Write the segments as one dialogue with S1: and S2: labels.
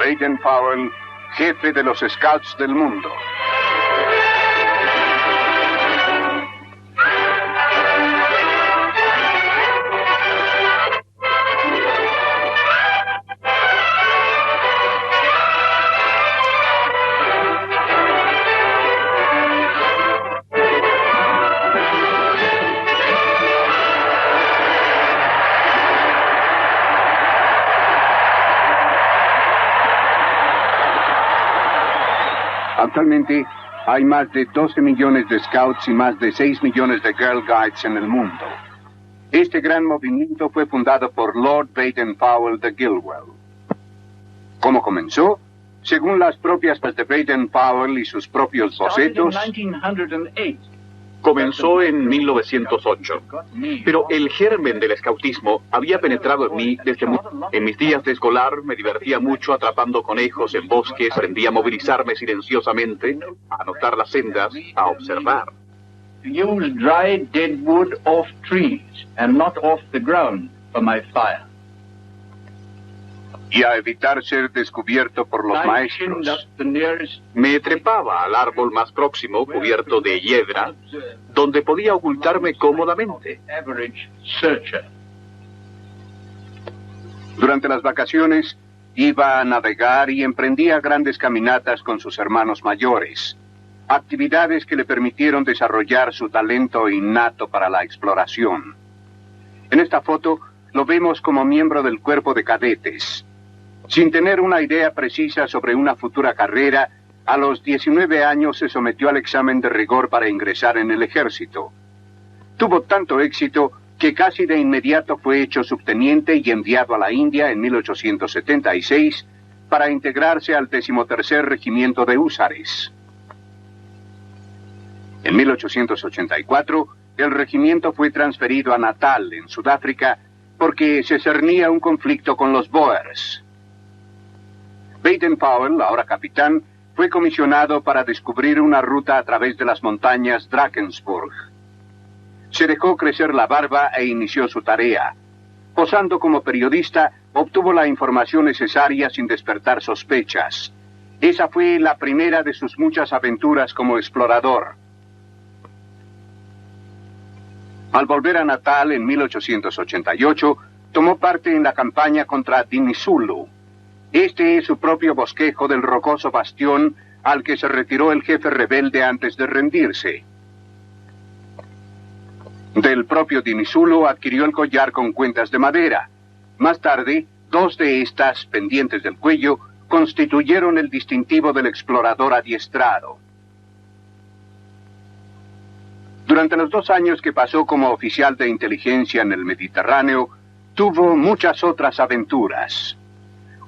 S1: Baden-Powell, jefe de los Scouts del mundo. Actualmente hay más de 12 millones de Scouts y más de 6 millones de Girl Guides en el mundo. Este gran movimiento fue fundado por Lord Baden-Powell de Gilwell. ¿Cómo comenzó? Según las propias de Baden-Powell y sus propios bocetos,
S2: comenzó en 1908, pero el germen del escautismo había penetrado en mí desde en mis días de escolar. Me divertía mucho atrapando conejos en bosques, aprendí a movilizarme silenciosamente, a anotar las sendas, a observar.
S3: Use dry dead wood off trees and not off the ground for my fire.
S1: Y a evitar ser descubierto por los maestros.
S2: Me trepaba al árbol más próximo, cubierto de hiedra, donde podía ocultarme cómodamente.
S1: Durante las vacaciones, iba a navegar y emprendía grandes caminatas con sus hermanos mayores, actividades que le permitieron desarrollar su talento innato para la exploración. En esta foto lo vemos como miembro del cuerpo de cadetes. Sin tener una idea precisa sobre una futura carrera, a los 19 años se sometió al examen de rigor para ingresar en el ejército. Tuvo tanto éxito que casi de inmediato fue hecho subteniente y enviado a la India en 1876 para integrarse al 13º Regimiento de Húsares. En 1884, el regimiento fue transferido a Natal, en Sudáfrica, porque se cernía un conflicto con los Boers. Baden-Powell, ahora capitán, fue comisionado para descubrir una ruta a través de las montañas Drakensberg. Se dejó crecer la barba e inició su tarea. Posando como periodista, obtuvo la información necesaria sin despertar sospechas. Esa fue la primera de sus muchas aventuras como explorador. Al volver a Natal en 1888, tomó parte en la campaña contra Dinizulu. Este es su propio bosquejo del rocoso bastión al que se retiró el jefe rebelde antes de rendirse. Del propio Dinizulu adquirió el collar con cuentas de madera. Más tarde, 2 de estas, pendientes del cuello, constituyeron el distintivo del explorador adiestrado. Durante los 2 años que pasó como oficial de inteligencia en el Mediterráneo, tuvo muchas otras aventuras.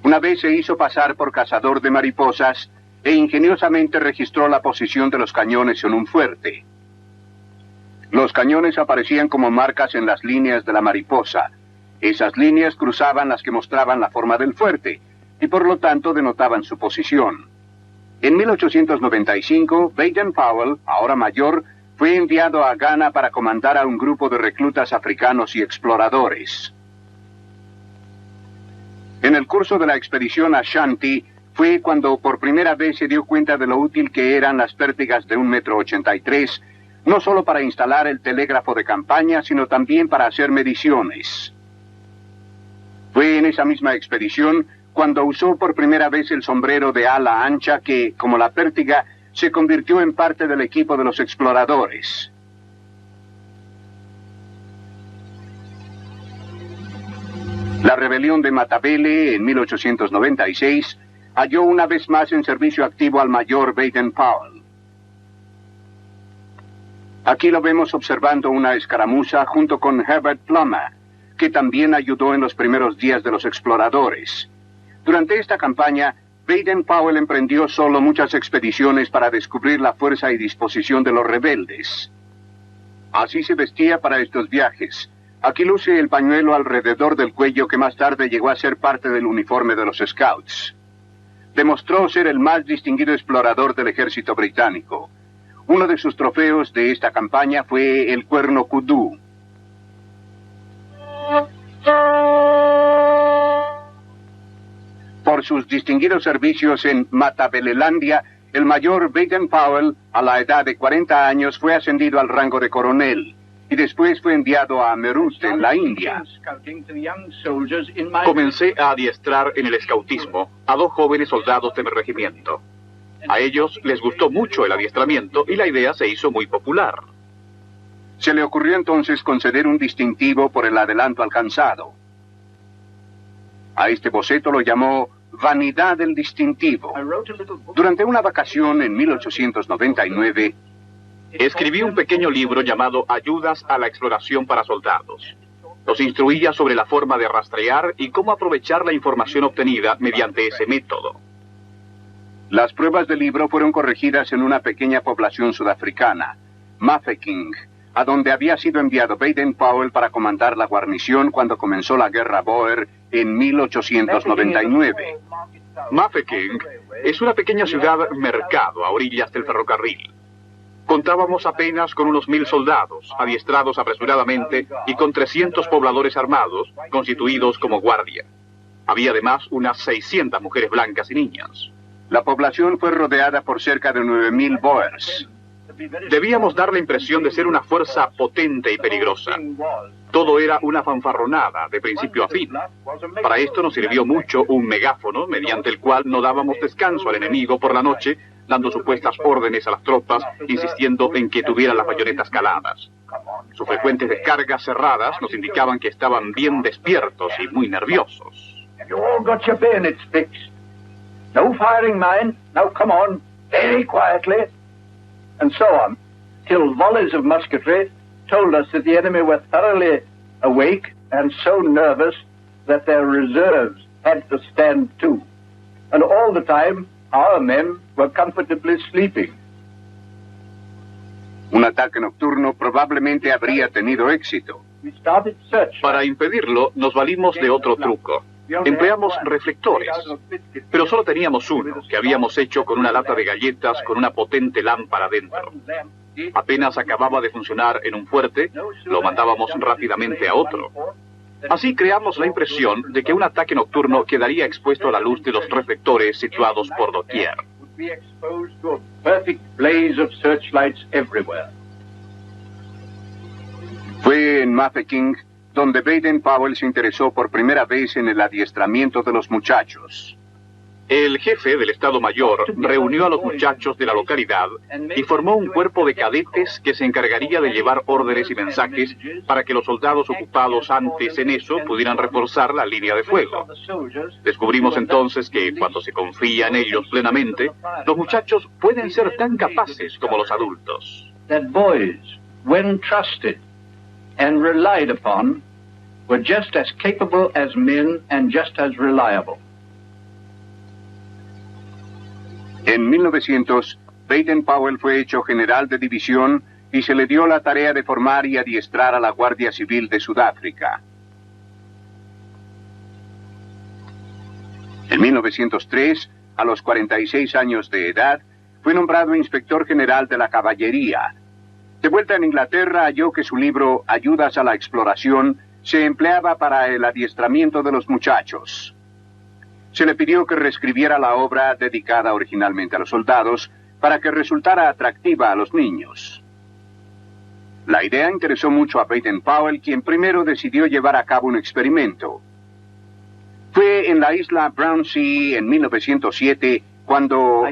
S1: Una vez se hizo pasar por cazador de mariposas e ingeniosamente registró la posición de los cañones en un fuerte. Los cañones aparecían como marcas en las líneas de la mariposa. Esas líneas cruzaban las que mostraban la forma del fuerte y por lo tanto denotaban su posición. En 1895, Baden-Powell, ahora mayor, fue enviado a Ghana para comandar a un grupo de reclutas africanos y exploradores. En el curso de la expedición a Ashanti fue cuando por primera vez se dio cuenta de lo útil que eran las pértigas de 1,83 m, no solo para instalar el telégrafo de campaña, sino también para hacer mediciones. Fue en esa misma expedición cuando usó por primera vez el sombrero de ala ancha que, como la pértiga, se convirtió en parte del equipo de los exploradores. La rebelión de Matabele en 1896 halló una vez más en servicio activo al mayor Baden-Powell. Aquí lo vemos observando una escaramuza junto con Herbert Plummer, que también ayudó en los primeros días de los exploradores. Durante esta campaña, Baden-Powell emprendió solo muchas expediciones para descubrir la fuerza y disposición de los rebeldes. Así se vestía para estos viajes. Aquí luce el pañuelo alrededor del cuello que más tarde llegó a ser parte del uniforme de los Scouts. Demostró ser el más distinguido explorador del ejército británico. Uno de sus trofeos de esta campaña fue el cuerno kudú. por sus distinguidos servicios en Matabelelandia, el mayor Baden-Powell, a la edad de 40 años, fue ascendido al rango de coronel y después fue enviado a Meerut, en la India.
S2: Comencé a adiestrar en el escautismo a 2 jóvenes soldados de mi regimiento. A ellos les gustó mucho el adiestramiento y la idea se hizo muy popular.
S1: Se le ocurrió entonces conceder un distintivo por el adelanto alcanzado. A este boceto lo llamó Vanidad del Distintivo. Durante una vacación en 1899,
S2: escribí un pequeño libro llamado Ayudas a la exploración para soldados. Los instruía sobre la forma de rastrear y cómo aprovechar la información obtenida mediante ese método.
S1: Las pruebas del libro fueron corregidas en una pequeña población sudafricana, Mafeking, a donde había sido enviado Baden-Powell para comandar la guarnición cuando comenzó la guerra Boer en 1899.
S2: Mafeking es una pequeña ciudad-mercado a orillas del ferrocarril. Contábamos apenas con unos 1000 soldados, adiestrados apresuradamente, y con 300 pobladores armados, constituidos como guardia. Había además unas 600 mujeres blancas y niñas.
S1: La población fue rodeada por cerca de 9000 Boers.
S2: Debíamos dar la impresión de ser una fuerza potente y peligrosa. Todo era una fanfarronada, de principio a fin. Para esto nos sirvió mucho un megáfono, mediante el cual no dábamos descanso al enemigo por la noche, dando supuestas órdenes a las tropas, insistiendo en que tuvieran las bayonetas caladas. Sus frecuentes descargas cerradas nos indicaban que estaban bien despiertos y muy nerviosos.
S3: You all got your bayonets fixed. No firing, mind. Now come on, very quietly. And so on, till volleys of musketry told us that the enemy were thoroughly awake and so nervous that their reserves had to stand too. And all the time, our men were comfortably sleeping.
S1: Un ataque nocturno probablemente habría tenido éxito.
S3: We started search.
S2: Para impedirlo, nos valimos de otro truco. Empleamos reflectores, pero solo teníamos uno, que habíamos hecho con una lata de galletas con una potente lámpara dentro. Apenas acababa de funcionar en un fuerte, lo mandábamos rápidamente a otro. Así creamos la impresión de que un ataque nocturno quedaría expuesto a la luz de los reflectores situados por doquier.
S1: Fue en Mafeking donde Baden-Powell se interesó por primera vez en el adiestramiento de los muchachos.
S2: El jefe del Estado Mayor reunió a los muchachos de la localidad y formó un cuerpo de cadetes que se encargaría de llevar órdenes y mensajes para que los soldados ocupados antes en eso pudieran reforzar la línea de fuego. Descubrimos entonces que cuando se confía en ellos plenamente, los muchachos pueden ser tan capaces como los adultos.
S3: That boys, when trusted and relied upon, were just as capable as men and just as reliable.
S1: En 1900, Baden-Powell fue hecho general de división y se le dio la tarea de formar y adiestrar a la Guardia Civil de Sudáfrica. En 1903, a los 46 años de edad, fue nombrado inspector general de la caballería. De vuelta en Inglaterra, halló que su libro Ayudas a la exploración se empleaba para el adiestramiento de los muchachos. Se le pidió que reescribiera la obra dedicada originalmente a los soldados para que resultara atractiva a los niños. La idea interesó mucho a Baden-Powell, quien primero decidió llevar a cabo un experimento. Fue en la isla Brownsea en 1907 cuando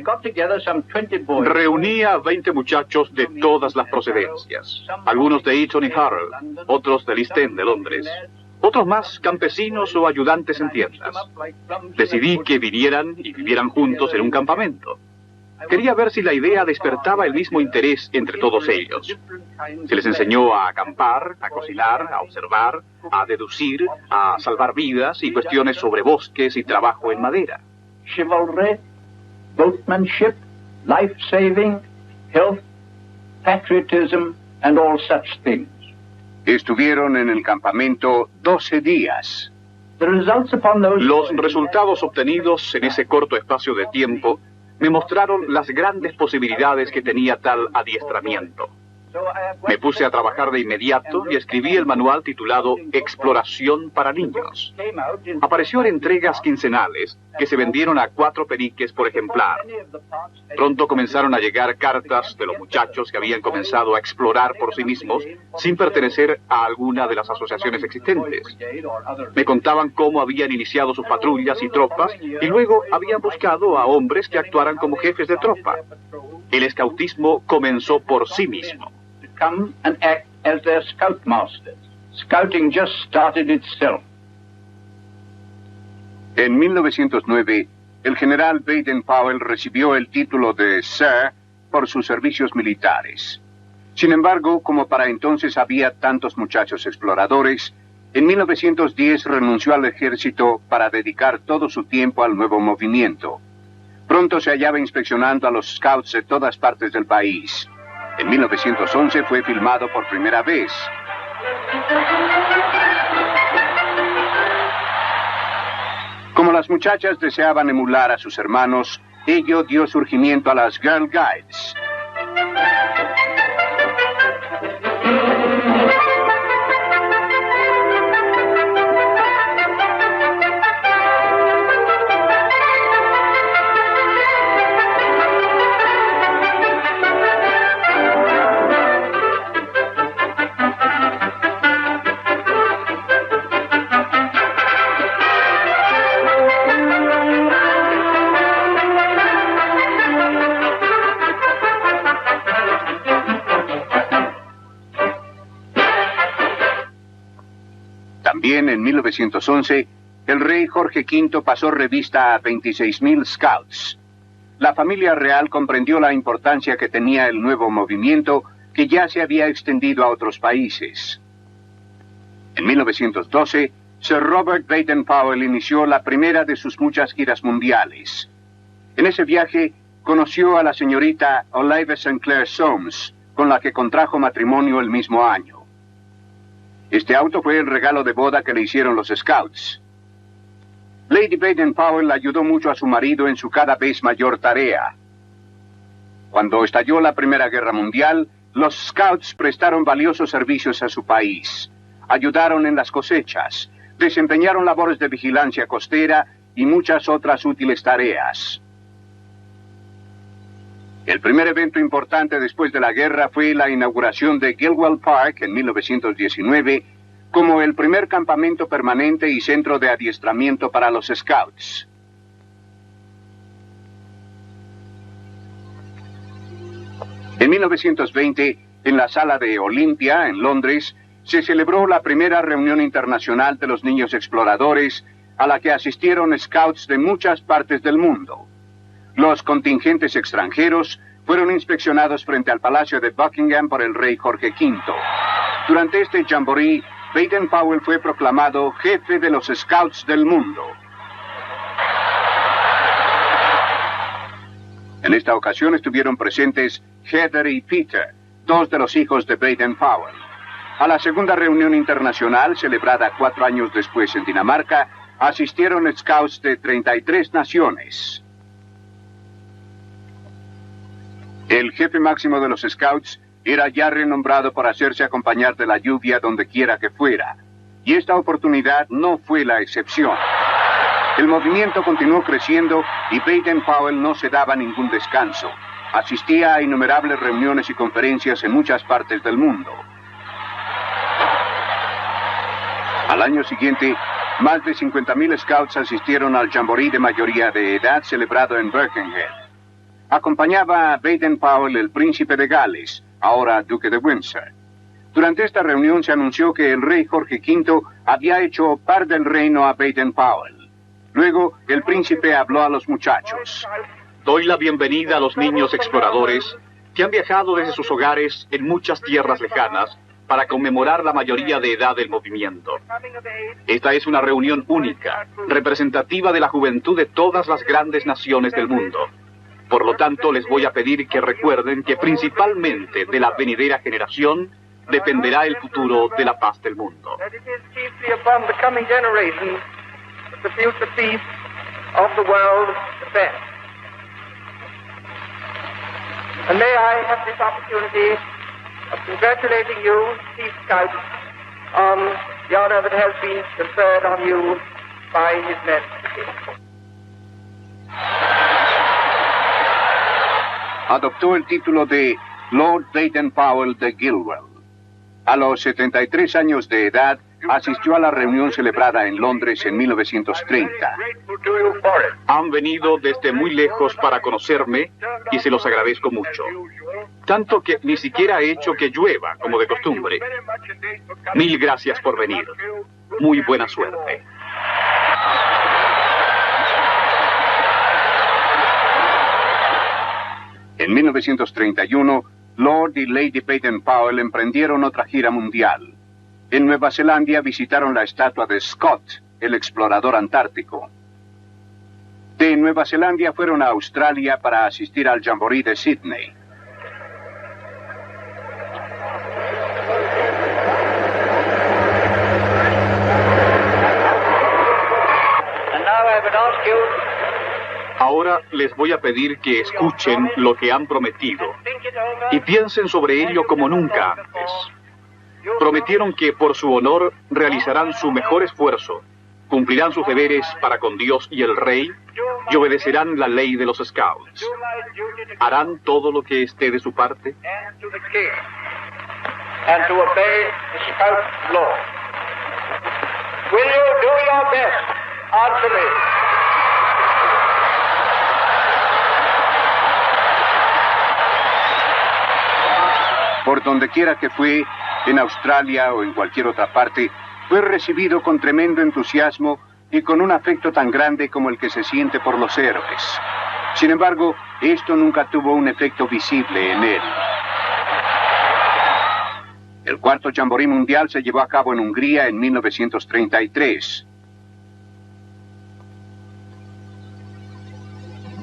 S2: reuní a 20 muchachos de todas las procedencias, algunos de Eton y Harrow, otros del East End de Londres, otros más campesinos o ayudantes en tiendas. Decidí que vinieran y vivieran juntos en un campamento. Quería ver si la idea despertaba el mismo interés entre todos ellos. Se les enseñó a acampar, a cocinar, a observar, a deducir, a salvar vidas y cuestiones sobre bosques y trabajo en madera.
S3: Chivalry, boatmanship, life-saving, health, patriotism, and all such things.
S1: Estuvieron en el campamento 12 días.
S2: Los resultados obtenidos en ese corto espacio de tiempo me mostraron las grandes posibilidades que tenía tal adiestramiento. Me puse a trabajar de inmediato y escribí el manual titulado Exploración para niños. Apareció en entregas quincenales que se vendieron a 4 peniques por ejemplar. Pronto comenzaron a llegar cartas de los muchachos que habían comenzado a explorar por sí mismos sin pertenecer a alguna de las asociaciones existentes. Me contaban cómo habían iniciado sus patrullas y tropas y luego habían buscado a hombres que actuaran como jefes de tropa. El escautismo comenzó por sí mismo.
S3: Come and act as their scoutmasters. Scouting just started itself.
S1: En 1909, el general Baden-Powell recibió el título de Sir por sus servicios militares. Sin embargo, como para entonces había tantos muchachos exploradores, en 1910 renunció al ejército para dedicar todo su tiempo al nuevo movimiento. Pronto se hallaba inspeccionando a los scouts de todas partes del país. En 1911 fue filmado por primera vez. Como las muchachas deseaban emular a sus hermanos, ello dio surgimiento a las Girl Guides. También en 1911, el rey Jorge V pasó revista a 26,000 scouts. La familia real comprendió la importancia que tenía el nuevo movimiento que ya se había extendido a otros países. En 1912, Sir Robert Baden-Powell inició la primera de sus muchas giras mundiales. En ese viaje conoció a la señorita Olive St. Clair Soames, con la que contrajo matrimonio el mismo año. Este auto fue el regalo de boda que le hicieron los Scouts. Lady Baden-Powell ayudó mucho a su marido en su cada vez mayor tarea. Cuando estalló la Primera Guerra Mundial, los Scouts prestaron valiosos servicios a su país. Ayudaron en las cosechas, desempeñaron labores de vigilancia costera y muchas otras útiles tareas. El primer evento importante después de la guerra fue la inauguración de Gilwell Park en 1919 como el primer campamento permanente y centro de adiestramiento para los Scouts. En 1920, en la sala de Olympia, en Londres, se celebró la primera reunión internacional de los niños exploradores a la que asistieron Scouts de muchas partes del mundo. Los contingentes extranjeros fueron inspeccionados frente al Palacio de Buckingham por el rey Jorge V. Durante este jamboree, Baden-Powell fue proclamado jefe de los Scouts del mundo. En esta ocasión estuvieron presentes Heather y Peter, 2 de los hijos de Baden-Powell. A la segunda reunión internacional, celebrada 4 años después en Dinamarca, asistieron Scouts de 33 naciones. El jefe máximo de los Scouts era ya renombrado por hacerse acompañar de la lluvia donde quiera que fuera, y esta oportunidad no fue la excepción. El movimiento continuó creciendo y Baden-Powell no se daba ningún descanso. Asistía a innumerables reuniones y conferencias en muchas partes del mundo. Al año siguiente, más de 50,000 Scouts asistieron al jamboree de mayoría de edad celebrado en Birkenhead. Acompañaba a Baden-Powell el príncipe de Gales, ahora duque de Windsor. Durante esta reunión se anunció que el rey Jorge V había hecho par del reino a Baden-Powell. Luego, el príncipe habló a los muchachos.
S2: Doy la bienvenida a los niños exploradores que han viajado desde sus hogares en muchas tierras lejanas para conmemorar la mayoría de edad del movimiento. Esta es una reunión única, representativa de la juventud de todas las grandes naciones del mundo. Por lo tanto, les voy a pedir que recuerden que principalmente de la venidera generación dependerá el futuro de la paz del mundo.
S4: of congratulating you, Chief Scout, on the honor that has been conferred on you by His Majesty.
S1: Adoptó el título de Lord Baden-Powell de Gilwell. A los 73 años de edad, asistió a la reunión celebrada en Londres en 1930.
S2: Han venido desde muy lejos para conocerme y se los agradezco mucho. Tanto que ni siquiera he hecho que llueva, como de costumbre. Mil gracias por venir. Muy buena suerte.
S1: En 1931, Lord y Lady Baden-Powell emprendieron otra gira mundial. En Nueva Zelanda visitaron la estatua de Scott, el explorador antártico. De Nueva Zelanda fueron a Australia para asistir al Jamboree de Sydney.
S2: Ahora les voy a pedir que escuchen lo que han prometido y piensen sobre ello como nunca antes. Prometieron que por su honor realizarán su mejor esfuerzo, cumplirán sus deberes para con Dios y el Rey y obedecerán la ley de los Scouts. ¿Harán todo lo que esté de su parte?
S4: And to obey the Scout law. Will you do your best? Answer me.
S1: Por donde quiera que fue, en Australia o en cualquier otra parte, fue recibido con tremendo entusiasmo y con un afecto tan grande como el que se siente por los héroes. Sin embargo, esto nunca tuvo un efecto visible en él. El cuarto Jamboree Mundial se llevó a cabo en Hungría en 1933.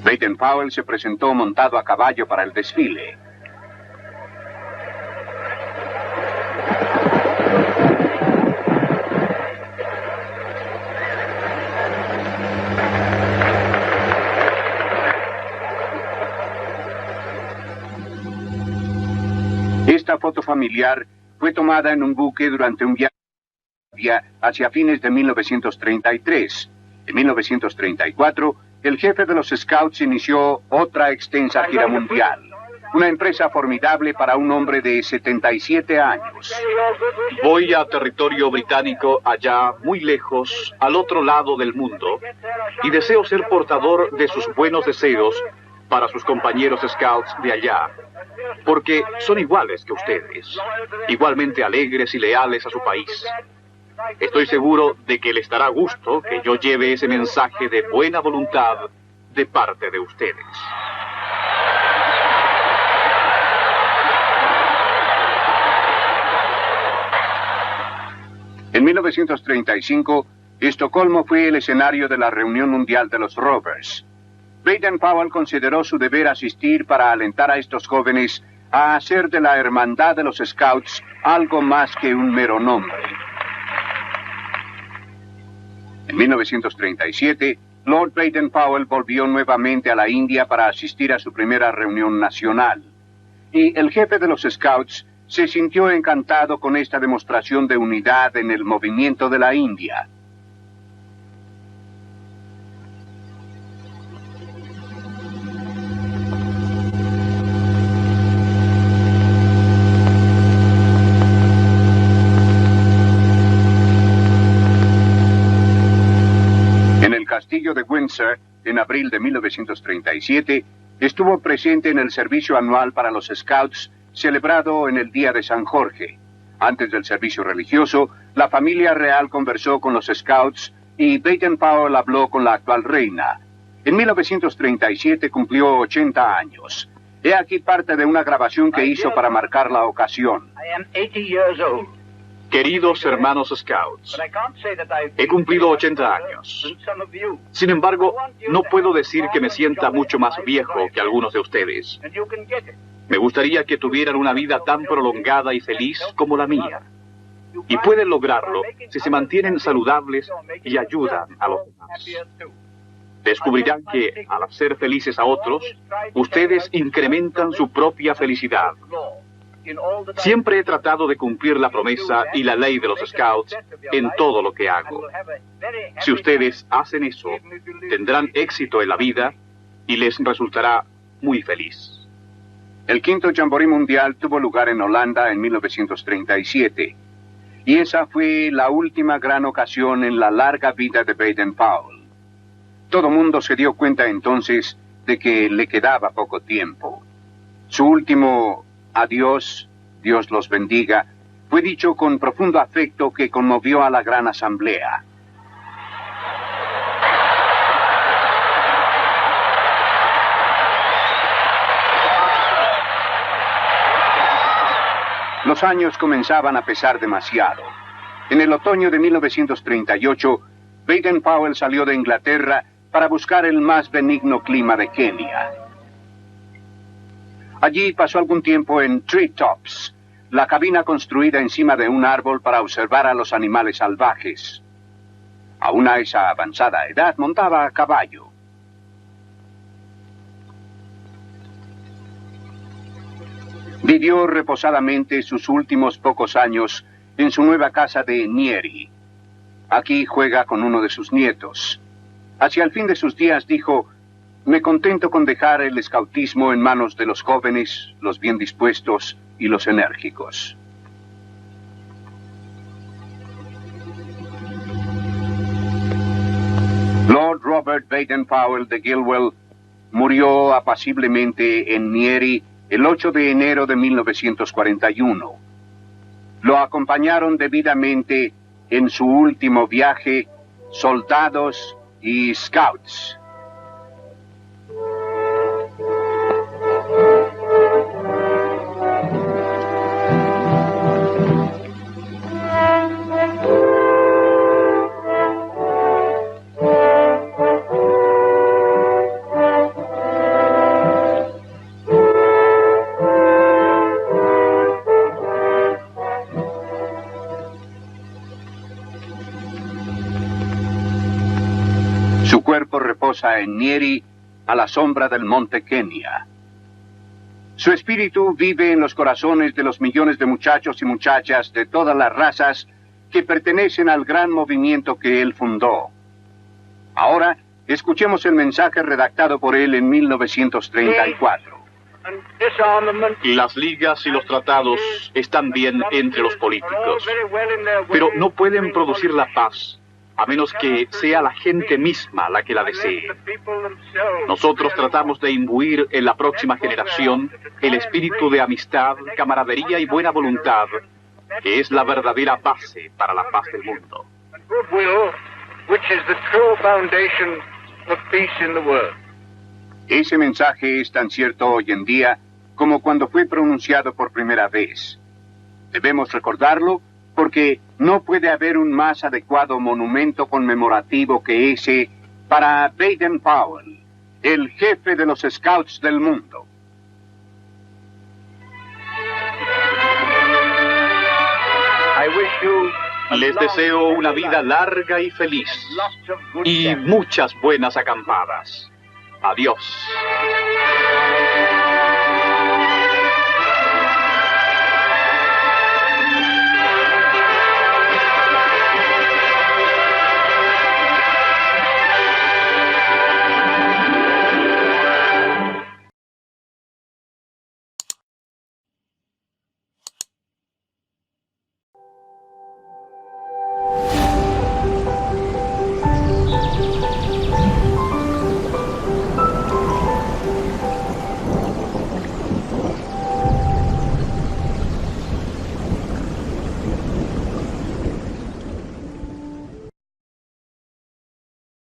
S1: Baden-Powell se presentó montado a caballo para el desfile. Esta foto familiar fue tomada en un buque durante un viaje hacia fines de 1933. En 1934, el jefe de los Scouts inició otra extensa gira mundial. Una empresa formidable para un hombre de 77 años.
S2: Voy a territorio británico allá, muy lejos, al otro lado del mundo, y deseo ser portador de sus buenos deseos para sus compañeros Scouts de allá, porque son iguales que ustedes, igualmente alegres y leales a su país. Estoy seguro de que les dará gusto que yo lleve ese mensaje de buena voluntad de parte de ustedes.
S1: En 1935, Estocolmo fue el escenario de la reunión mundial de los Rovers. Baden-Powell consideró su deber asistir para alentar a estos jóvenes a hacer de la hermandad de los Scouts algo más que un mero nombre. En 1937, Lord Baden-Powell volvió nuevamente a la India para asistir a su primera reunión nacional. Y el jefe de los Scouts se sintió encantado con esta demostración de unidad en el movimiento de la India. En el castillo de Windsor, en abril de 1937, estuvo presente en el servicio anual para los Scouts celebrado en el Día de San Jorge. Antes del servicio religioso, la familia real conversó con los Scouts y Baden-Powell habló con la actual reina. En 1937 cumplió 80 años. He aquí parte de una grabación que hizo para marcar la ocasión.
S2: Queridos hermanos Scouts, he cumplido 80 años. Sin embargo, no puedo decir que me sienta mucho más viejo que algunos de ustedes. Me gustaría que tuvieran una vida tan prolongada y feliz como la mía. Y pueden lograrlo si se mantienen saludables y ayudan a los demás. Descubrirán que, al hacer felices a otros, ustedes incrementan su propia felicidad. Siempre he tratado de cumplir la promesa y la ley de los Scouts en todo lo que hago. Si ustedes hacen eso, tendrán éxito en la vida y les resultará muy feliz.
S1: El quinto Jamboree Mundial tuvo lugar en Holanda en 1937, y esa fue la última gran ocasión en la larga vida de Baden-Powell. Todo mundo se dio cuenta entonces de que le quedaba poco tiempo. Su último adiós, Dios los bendiga, fue dicho con profundo afecto que conmovió a la gran asamblea. Los años comenzaban a pesar demasiado. En el otoño de 1938, Baden-Powell salió de Inglaterra para buscar el más benigno clima de Kenia. Allí pasó algún tiempo en Tree Tops, la cabina construida encima de un árbol para observar a los animales salvajes. Aún a esa avanzada edad montaba a caballo. Vivió reposadamente sus últimos pocos años en su nueva casa de Nyeri. Aquí juega con uno de sus nietos. Hacia el fin de sus días dijo: me contento con dejar el escautismo en manos de los jóvenes, los bien dispuestos y los enérgicos. Lord Robert Baden-Powell de Gilwell murió apaciblemente en Nyeri el 8 de enero de 1941. Lo acompañaron debidamente en su último viaje soldados y scouts. Su cuerpo reposa en Nyeri, a la sombra del monte Kenia. Su espíritu vive en los corazones de los millones de muchachos y muchachas de todas las razas que pertenecen al gran movimiento que él fundó. Ahora, escuchemos el mensaje redactado por él en 1934.
S2: Las ligas y los tratados están bien entre los políticos, pero no pueden producir la paz a menos que sea la gente misma la que la desee. Nosotros tratamos de imbuir en la próxima generación el espíritu de amistad, camaradería y buena voluntad, que es la verdadera base para la paz del mundo.
S1: Ese mensaje es tan cierto hoy en día como cuando fue pronunciado por primera vez. Debemos recordarlo porque no puede haber un más adecuado monumento conmemorativo que ese para Baden-Powell, el jefe de los Scouts del mundo.
S2: Les deseo una vida larga y feliz y muchas buenas acampadas. Adiós.